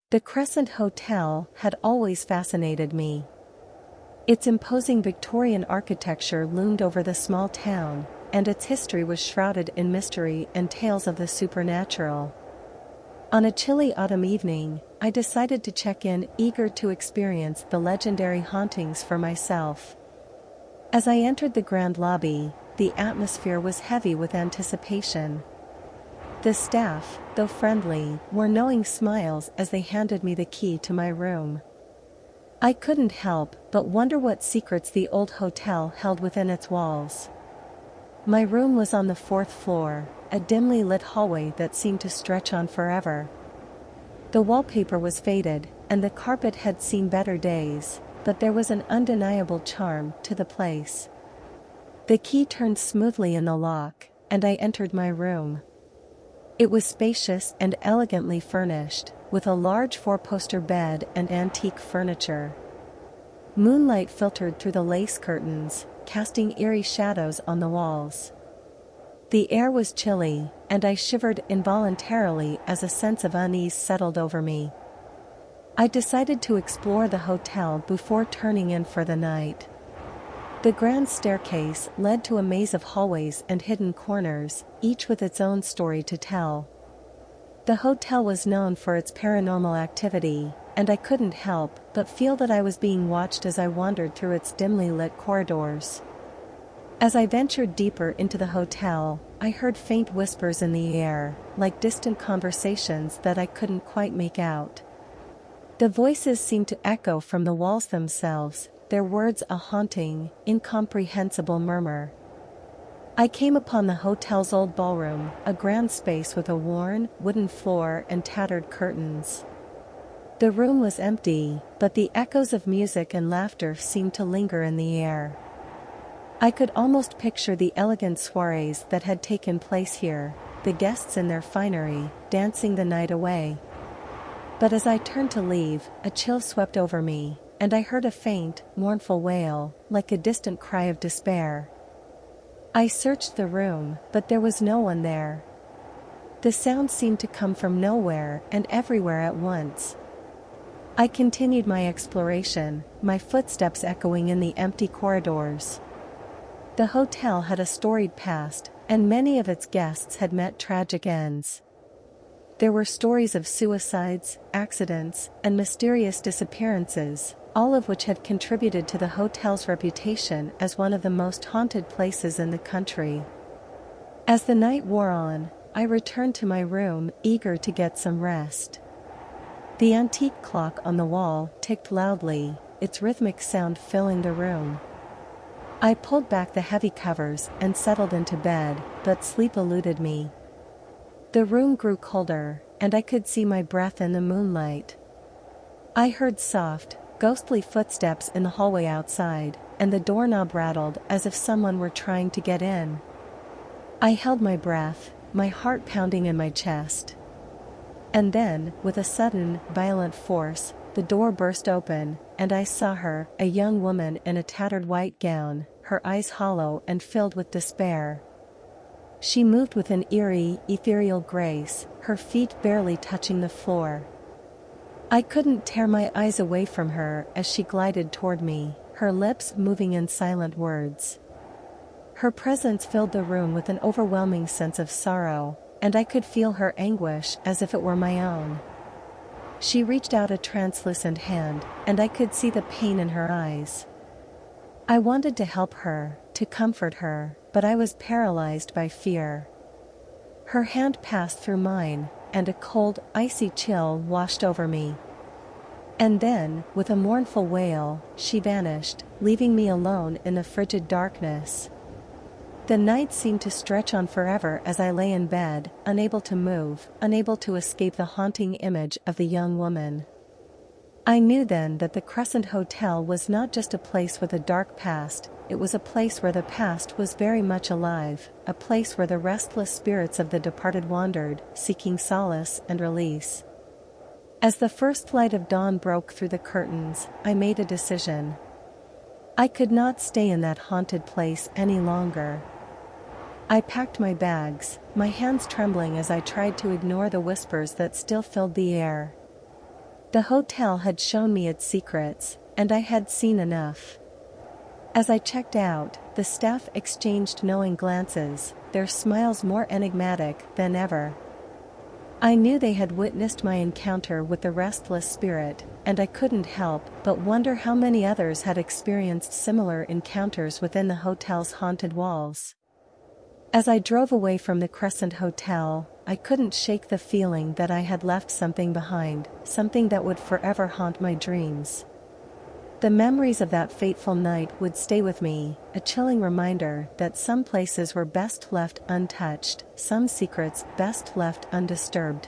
The Crescent Hotel had always fascinated me. Its imposing Victorian architecture loomed over the small town, and its history was shrouded in mystery and tales of the supernatural. On a chilly autumn evening, I decided to check in, eager to experience the legendary hauntings for myself. As I entered the grand lobby, the atmosphere was heavy with anticipation. The staff, though friendly, wore knowing smiles as they handed me the key to my room. I couldn't help but wonder what secrets the old hotel held within its walls. My room was on the fourth floor, a dimly lit hallway that seemed to stretch on forever. The wallpaper was faded, and the carpet had seen better days, but there was an undeniable charm to the place. The key turned smoothly in the lock, and I entered my room. It was spacious and elegantly furnished, with a large four-poster bed and antique furniture. Moonlight filtered through the lace curtains, casting eerie shadows on the walls. The air was chilly, and I shivered involuntarily as a sense of unease settled over me. I decided to explore the hotel before turning in for the night. The grand staircase led to a maze of hallways and hidden corners, each with its own story to tell. The hotel was known for its paranormal activity, and I couldn't help but feel that I was being watched as I wandered through its dimly lit corridors. As I ventured deeper into the hotel, I heard faint whispers in the air, like distant conversations that I couldn't quite make out. The voices seemed to echo from the walls themselves, their words a haunting, incomprehensible murmur. I came upon the hotel's old ballroom, a grand space with a worn, wooden floor and tattered curtains. The room was empty, but the echoes of music and laughter seemed to linger in the air. I could almost picture the elegant soirees that had taken place here, the guests in their finery, dancing the night away. But as I turned to leave, a chill swept over me, and I heard a faint, mournful wail, like a distant cry of despair. I searched the room, but there was no one there. The sound seemed to come from nowhere and everywhere at once. I continued my exploration, my footsteps echoing in the empty corridors. The hotel had a storied past, and many of its guests had met tragic ends. There were stories of suicides, accidents, and mysterious disappearances, all of which had contributed to the hotel's reputation as one of the most haunted places in the country. As the night wore on, I returned to my room, eager to get some rest. The antique clock on the wall ticked loudly, its rhythmic sound filling the room. I pulled back the heavy covers and settled into bed, but sleep eluded me. The room grew colder, and I could see my breath in the moonlight. I heard soft, ghostly footsteps in the hallway outside, and the doorknob rattled as if someone were trying to get in. I held my breath, my heart pounding in my chest. And then, with a sudden, violent force, the door burst open, and I saw her, a young woman in a tattered white gown, her eyes hollow and filled with despair. She moved with an eerie, ethereal grace, her feet barely touching the floor. I couldn't tear my eyes away from her as she glided toward me, her lips moving in silent words. Her presence filled the room with an overwhelming sense of sorrow, and I could feel her anguish as if it were my own. She reached out a translucent hand, and I could see the pain in her eyes. I wanted to help her, to comfort her, but I was paralyzed by fear. Her hand passed through mine, and a cold, icy chill washed over me. And then, with a mournful wail, she vanished, leaving me alone in the frigid darkness. The night seemed to stretch on forever as I lay in bed, unable to move, unable to escape the haunting image of the young woman. I knew then that the Crescent Hotel was not just a place with a dark past, it was a place where the past was very much alive, a place where the restless spirits of the departed wandered, seeking solace and release. As the first light of dawn broke through the curtains, I made a decision. I could not stay in that haunted place any longer. I packed my bags, my hands trembling as I tried to ignore the whispers that still filled the air. The hotel had shown me its secrets, and I had seen enough. As I checked out, the staff exchanged knowing glances, their smiles more enigmatic than ever. I knew they had witnessed my encounter with the restless spirit, and I couldn't help but wonder how many others had experienced similar encounters within the hotel's haunted walls. As I drove away from the Crescent Hotel, I couldn't shake the feeling that I had left something behind, something that would forever haunt my dreams. The memories of that fateful night would stay with me, a chilling reminder that some places were best left untouched, some secrets best left undisturbed.